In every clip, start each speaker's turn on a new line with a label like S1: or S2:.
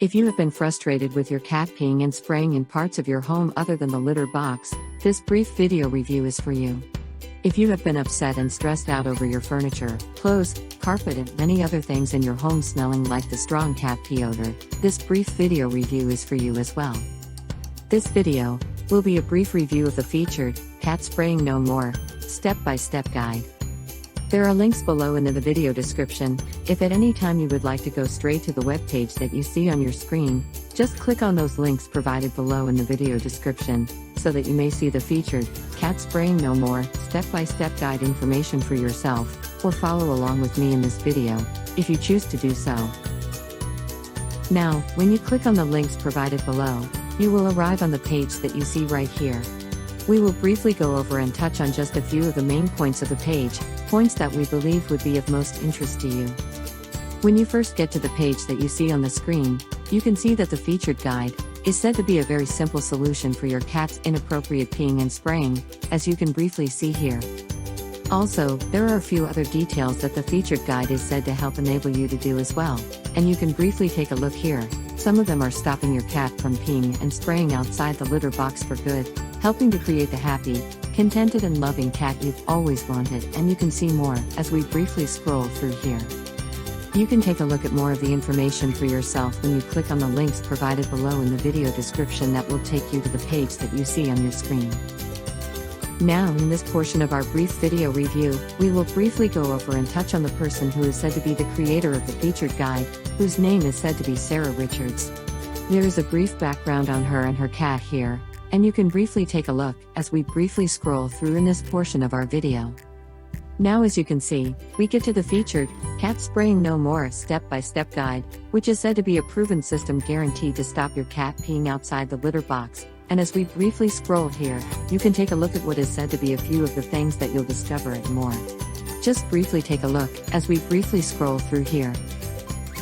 S1: If you have been frustrated with your cat peeing and spraying in parts of your home other than the litter box, this brief video review is for you. If you have been upset and stressed out over your furniture, clothes, carpet and many other things in your home smelling like the Strong Cat Pee Odor, this brief video review is for you as well. This video will be a brief review of the featured Cat Spraying No More step-by-step guide. There are links below in the video description. If at any time you would like to go straight to the web page that you see on your screen, just click on those links provided below in the video description, so that you may see the featured Cat Spraying No More step-by-step guide information for yourself, or follow along with me in this video, if you choose to do so. Now, when you click on the links provided below, you will arrive on the page that you see right here. We will briefly go over and touch on just a few of the main points of the page, points that we believe would be of most interest to you. When you first get to the page that you see on the screen, you can see that the featured guide is said to be a very simple solution for your cat's inappropriate peeing and spraying, as you can briefly see here. Also, there are a few other details that the featured guide is said to help enable you to do as well, and you can briefly take a look here. Some of them are stopping your cat from peeing and spraying outside the litter box for good, helping to create the happy, contented and loving cat you've always wanted, and you can see more as we briefly scroll through here. You can take a look at more of the information for yourself when you click on the links provided below in the video description that will take you to the page that you see on your screen. Now in this portion of our brief video review, we will briefly go over and touch on the person who is said to be the creator of the featured guide, whose name is said to be Sarah Richards. There is a brief background on her and her cat here, and you can briefly take a look as we briefly scroll through in this portion of our video. Now as you can see, we get to the featured Cat Spraying No More step-by-step guide, which is said to be a proven system guaranteed to stop your cat peeing outside the litter box. And as we briefly scroll here, you can take a look at what is said to be a few of the things that you'll discover and more. Just briefly take a look as we briefly scroll through here.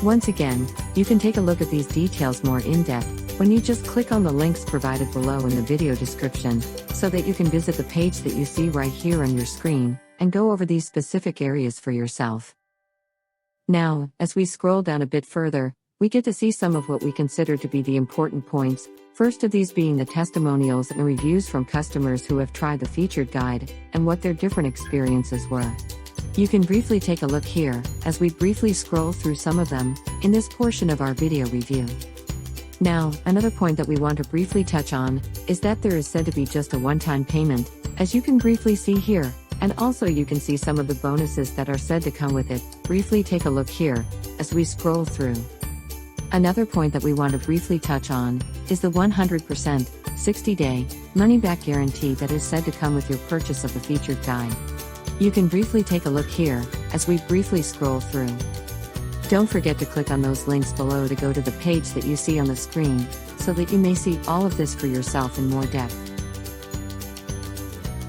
S1: Once again, you can take a look at these details more in depth when you just click on the links provided below in the video description, so that you can visit the page that you see right here on your screen, and go over these specific areas for yourself. Now, as we scroll down a bit further, we get to see some of what we consider to be the important points, first of these being the testimonials and reviews from customers who have tried the featured guide, and what their different experiences were. You can briefly take a look here, as we briefly scroll through some of them, in this portion of our video review. Now, another point that we want to briefly touch on, is that there is said to be just a one-time payment, as you can briefly see here, and also you can see some of the bonuses that are said to come with it. Briefly take a look here, as we scroll through. Another point that we want to briefly touch on, is the 100% 60-day money-back guarantee that is said to come with your purchase of the featured guide. You can briefly take a look here, as we briefly scroll through. Don't forget to click on those links below to go to the page that you see on the screen, so that you may see all of this for yourself in more depth.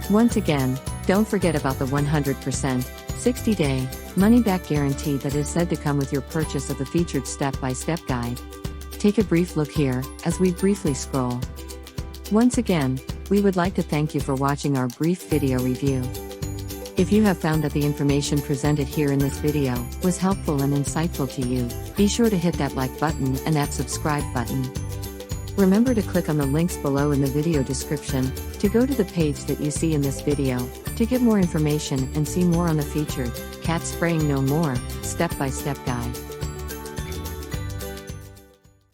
S1: Once again, don't forget about the 100% 60-day money-back guarantee that is said to come with your purchase of the featured step-by-step guide. Take a brief look here, as we briefly scroll. Once again, we would like to thank you for watching our brief video review. If you have found that the information presented here in this video was helpful and insightful to you, be sure to hit that like button and that subscribe button. Remember to click on the links below in the video description, to go to the page that you see in this video, to get more information and see more on the featured Cat Spraying No More step-by-step guide.